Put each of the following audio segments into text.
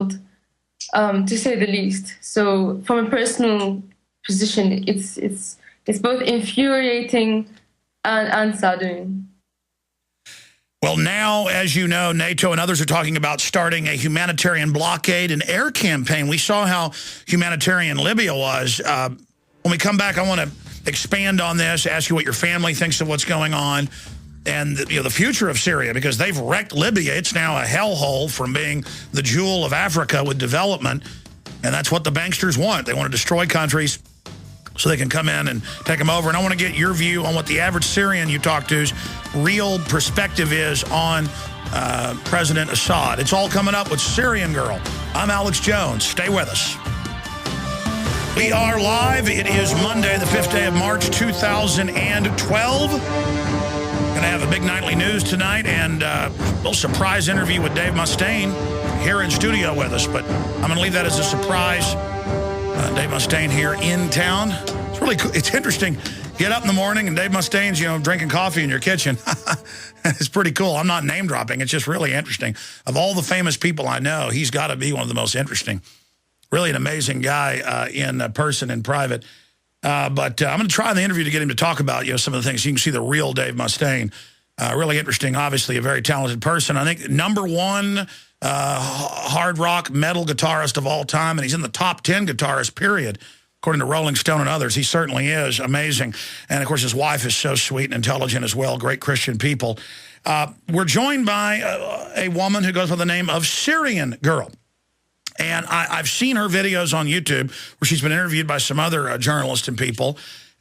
to say the least. So from a personal position, it's both infuriating and saddening. Well, now, as you know, NATO and others are talking about starting a humanitarian blockade and air campaign. We saw how humanitarian Libya was. When we come back, I want to expand on this, ask you what your family thinks of what's going on, and the future of Syria, because they've wrecked Libya. It's now a hellhole from being the jewel of Africa with development, and that's what the banksters want. They want to destroy countries so they can come in and take them over. And I want to get your view on what the average Syrian you talk to's real perspective is on President Assad. It's all coming up with Syrian Girl. I'm Alex Jones. Stay with us. We are live. It is Monday, the 5th day of March, 2012. Going to have a big nightly news tonight and a little surprise interview with Dave Mustaine here in studio with us. But I'm going to leave that as a surprise. Dave Mustaine here in town. It's really cool. It's interesting. Get up in the morning and Dave Mustaine's, drinking coffee in your kitchen. It's pretty cool. I'm not name dropping. It's just really interesting. Of all the famous people I know, he's got to be one of the most interesting. Really an amazing guy in person and private. But I'm going to try in the interview to get him to talk about some of the things. You can see the real Dave Mustaine. Really interesting. Obviously a very talented person. I think #1 hard rock metal guitarist of all time, and he's in the top 10 guitarists, period. According to Rolling Stone and others, he certainly is amazing. And, of course, his wife is so sweet and intelligent as well, great Christian people. We're joined by a woman who goes by the name of Syrian Girl. And I've seen her videos on YouTube where she's been interviewed by some other journalists and people.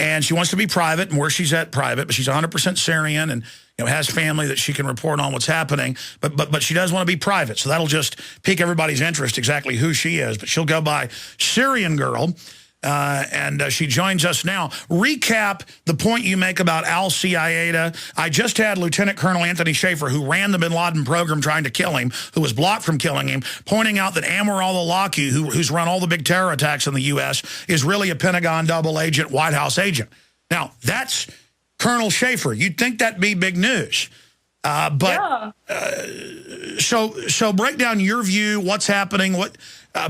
And she wants to be private, and where she's at private, but she's 100% Syrian and has family that she can report on what's happening. But she does want to be private, so that'll just pique everybody's interest exactly who she is. But she'll go by Syrian Girl, and she joins us now. Recap the point you make about al-Qaeda. I just had Lieutenant Colonel Anthony Shaffer, who ran the bin Laden program trying to kill him, who was blocked from killing him, pointing out that Anwar al-Awlaki, who's run all the big terror attacks in the U.S., is really a Pentagon double agent, White House agent. Now, that's Colonel Shaffer. You'd think that'd be big news. So break down your view, what's happening,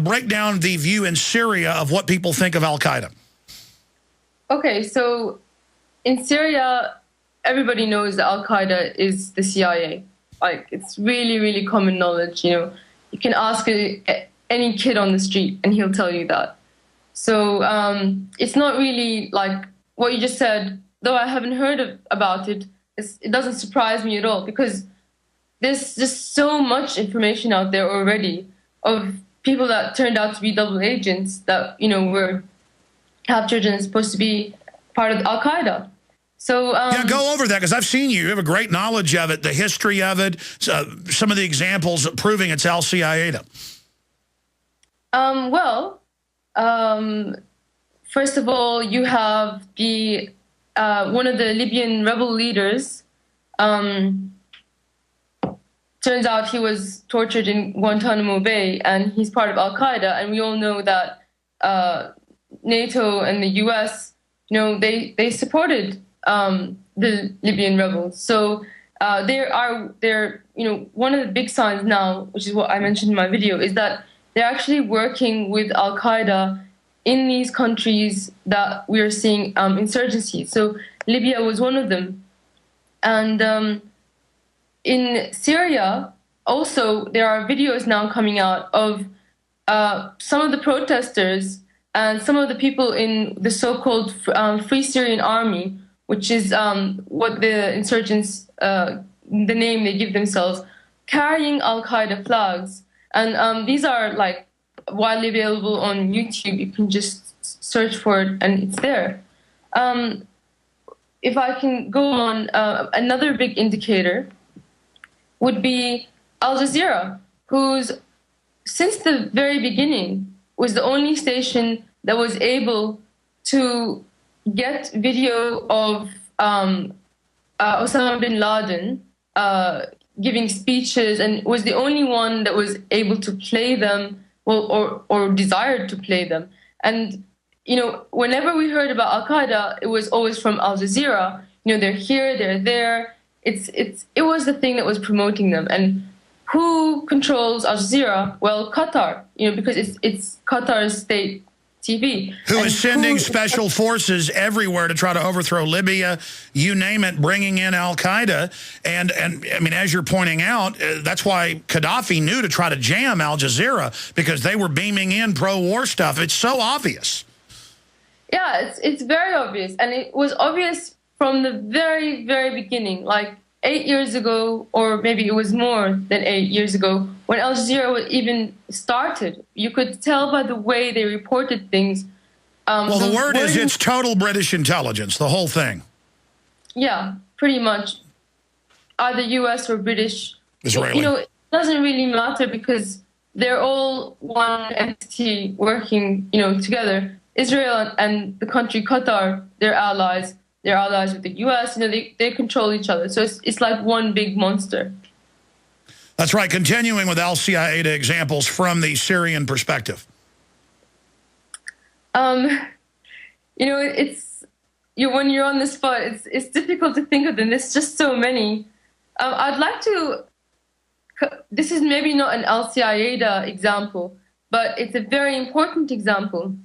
break down the view in Syria of what people think of al-Qaeda. Okay, so in Syria, everybody knows that al-Qaeda is the CIA. Like, it's really, really common knowledge, You can ask any kid on the street and he'll tell you that. So it's not really like what you just said, though I haven't heard about it. It doesn't surprise me at all, because there's just so much information out there already of people that turned out to be double agents that, were captured and supposed to be part of al-Qaeda. So yeah, go over that, because I've seen you. You have a great knowledge of it, the history of it, some of the examples proving it's al-Qaeda. First of all, you have the one of the Libyan rebel leaders. Turns out he was tortured in Guantanamo Bay, and he's part of al-Qaeda. And we all know that NATO and the U.S., they supported the Libyan rebels. So they're one of the big signs now, which is what I mentioned in my video, is that they're actually working with al-Qaeda in these countries that we are seeing insurgency. So Libya was one of them. And in Syria, also, there are videos now coming out of some of the protesters and some of the people in the so-called Free Syrian Army, which is what the insurgents, the name they give themselves, carrying al-Qaeda flags. And these are like widely available on YouTube. You can just search for it and it's there. If I can go on, another big indicator would be Al Jazeera, who's since the very beginning was the only station that was able to get video of Osama bin Laden giving speeches, and was the only one that was able to play them, well, or desired to play them. And whenever we heard about al-Qaeda, it was always from Al Jazeera. They're here, they're there. It was the thing that was promoting them. And who controls Al Jazeera? Well, Qatar, because it's Qatar's state TV. Who is sending special forces everywhere to try to overthrow Libya, you name it, bringing in al-Qaeda. And I mean, as you're pointing out, that's why Gaddafi knew to try to jam Al Jazeera, because they were beaming in pro-war stuff. It's so obvious. Yeah, it's very obvious. And it was obvious from the very, very beginning, like 8 years ago, or maybe it was more than 8 years ago, when Al Jazeera even started. You could tell by the way they reported things. Well, the word is it's total British intelligence, the whole thing. Yeah, pretty much. Either US or British. Israeli. It doesn't really matter, because they're all one entity working, together. Israel and the country Qatar, they're allies. They're allies with the U.S. They control each other. So it's like one big monster. That's right. Continuing with al-Qaeda examples from the Syrian perspective. It's when you're on the spot, it's difficult to think of them. There's just so many. I'd like to. This is maybe not an al-Qaeda example, but it's a very important example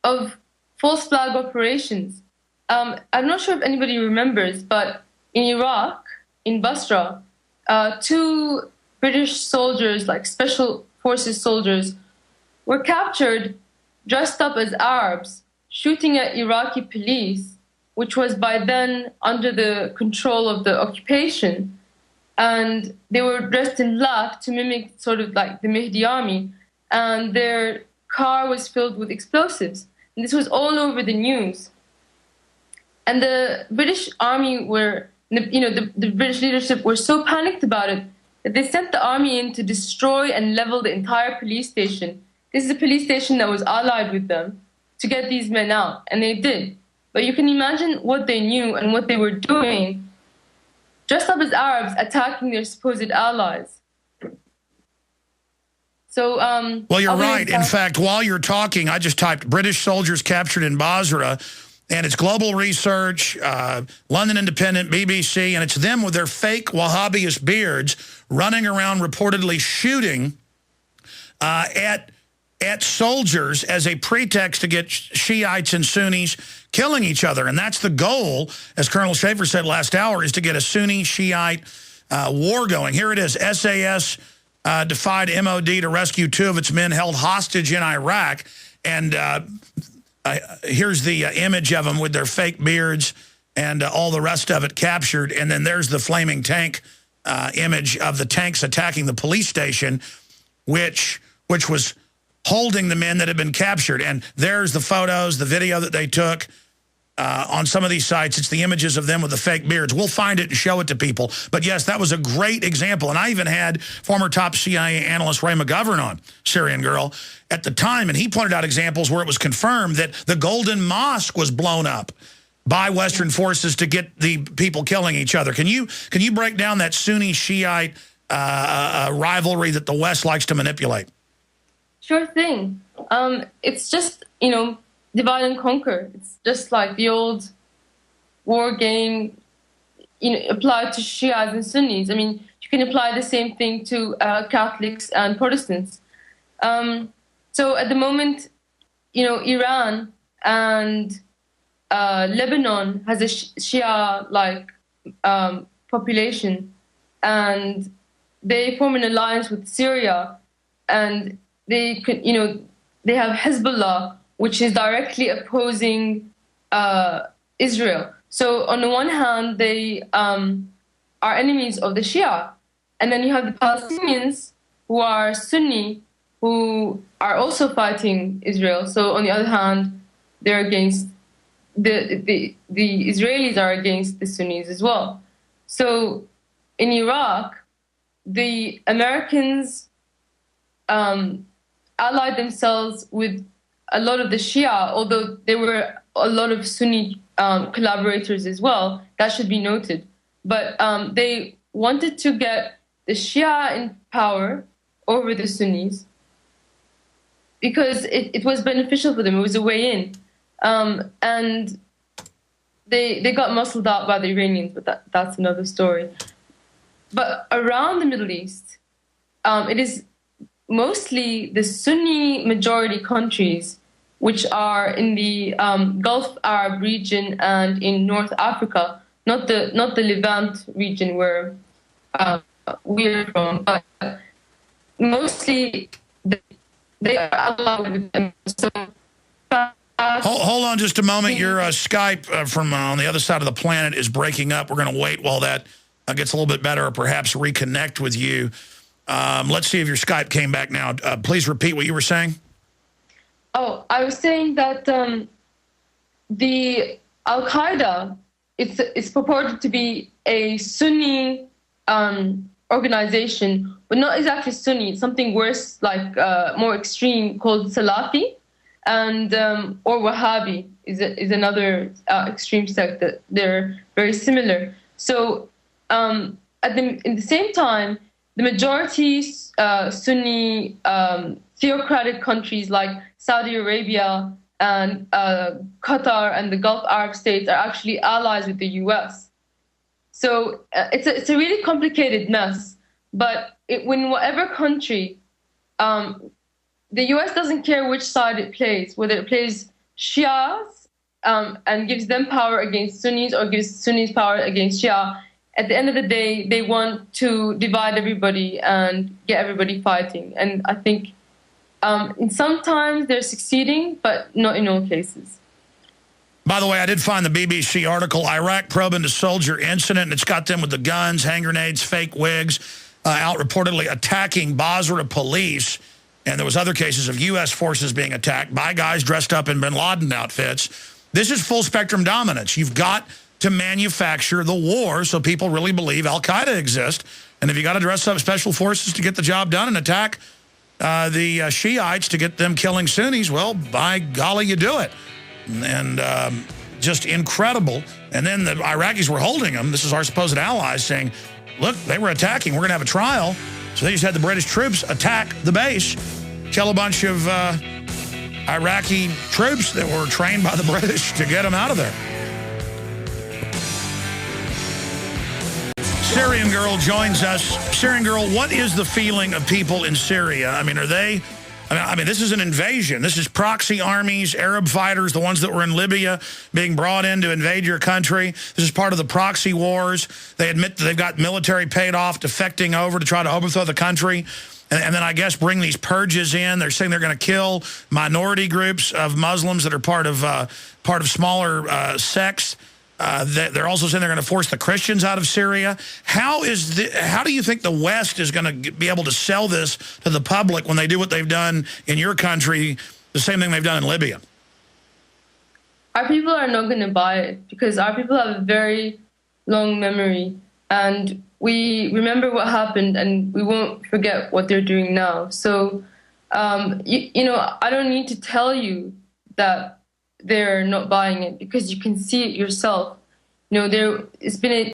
of false flag operations. I'm not sure if anybody remembers, but in Iraq, in Basra, 2 British soldiers, like special forces soldiers, were captured dressed up as Arabs, shooting at Iraqi police, which was by then under the control of the occupation. And they were dressed in black to mimic sort of like the Mahdi army. And their car was filled with explosives. And this was all over the news. And the British army the British leadership were so panicked about it that they sent the army in to destroy and level the entire police station. This is a police station that was allied with them, to get these men out. And they did. But you can imagine what they knew and what they were doing, dressed up as Arabs, attacking their supposed allies. So, well, you're right. In fact, while you're talking, I just typed British soldiers captured in Basra. And it's Global Research, London Independent, BBC, and it's them with their fake Wahhabist beards running around reportedly shooting at soldiers as a pretext to get Shiites and Sunnis killing each other. And that's the goal, as Colonel Shaffer said last hour, is to get a Sunni-Shiite war going. Here it is. SAS defied MOD to rescue 2 of its men held hostage in Iraq. And here's the image of them with their fake beards and all the rest of it captured. And then there's the flaming tank image of the tanks attacking the police station, which was holding the men that had been captured. And there's the photos, the video that they took on some of these sites. It's the images of them with the fake beards. We'll find it and show it to people. But yes, that was a great example. And I even had former top CIA analyst Ray McGovern on, Syrian Girl, at the time. And he pointed out examples where it was confirmed that the Golden Mosque was blown up by Western forces to get the people killing each other. Can you break down that Sunni-Shiite rivalry that the West likes to manipulate? Sure thing. It's just, divide and conquer. It's just like the old war game, applied to Shias and Sunnis. I mean, you can apply the same thing to Catholics and Protestants. So at the moment, Iran and Lebanon has a Shia-like population, and they form an alliance with Syria, and they could, they have Hezbollah, which is directly opposing Israel. So on the one hand, they are enemies of the Shia. And then you have the Palestinians, who are Sunni, who are also fighting Israel. So on the other hand, they're against, the Israelis are against the Sunnis as well. So in Iraq, the Americans allied themselves with a lot of the Shia, although there were a lot of Sunni collaborators as well. That should be noted. But they wanted to get the Shia in power over the Sunnis because it was beneficial for them. It was a way in. And they got muscled out by the Iranians, but that's another story. But around the Middle East, it is mostly the Sunni majority countries, which are in the Gulf Arab region and in North Africa, not the Levant region where we're from, but mostly they are allied with them. So, hold on just a moment. Your Skype from on the other side of the planet is breaking up. We're going to wait while that gets a little bit better, or perhaps reconnect with you. Let's see if your Skype came back now. Please repeat what you were saying. Oh, I was saying that the al-Qaeda, it's purported to be a Sunni organization, but not exactly Sunni. It's something worse, like more extreme, called Salafi, and or Wahhabi is another extreme sect that they're very similar. So in the same time, the majority Sunni theocratic countries like Saudi Arabia and Qatar and the Gulf Arab states are actually allies with the U.S. So it's a really complicated mess. But when whatever country, the U.S. doesn't care which side it plays, whether it plays Shias and gives them power against Sunnis or gives Sunnis power against Shia. At the end of the day, they want to divide everybody and get everybody fighting. And I think sometimes they're succeeding, but not in all cases. By the way, I did find the BBC article, Iraq probe into soldier incident, and it's got them with the guns, hand grenades, fake wigs, out reportedly attacking Basra police. And there was other cases of U.S. forces being attacked by guys dressed up in bin Laden outfits. This is full spectrum dominance. You've got to manufacture the war so people really believe al-Qaeda exists. And if you got to dress up special forces to get the job done and attack the Shiites to get them killing Sunnis, well, by golly, you do it. And just incredible. And then the Iraqis were holding them. This is our supposed allies saying, look, they were attacking. We're going to have a trial. So they just had the British troops attack the base, kill a bunch of Iraqi troops that were trained by the British to get them out of there. Syrian Girl joins us. Syrian Girl, what is the feeling of people in Syria? I mean, this is an invasion. This is proxy armies, Arab fighters, the ones that were in Libya being brought in to invade your country. This is part of the proxy wars. They admit that they've got military paid off, defecting over to try to overthrow the country. And then I guess bring these purges in. They're saying they're going to kill minority groups of Muslims that are part of smaller sects. They're also saying they're going to force the Christians out of Syria. How do you think the West is going to be able to sell this to the public when they do what they've done in your country, the same thing they've done in Libya? Our people are not going to buy it because our people have a very long memory and we remember what happened and we won't forget what they're doing now. So, you know, I don't need to tell you that they're not buying it because you can see it yourself. You know, it's been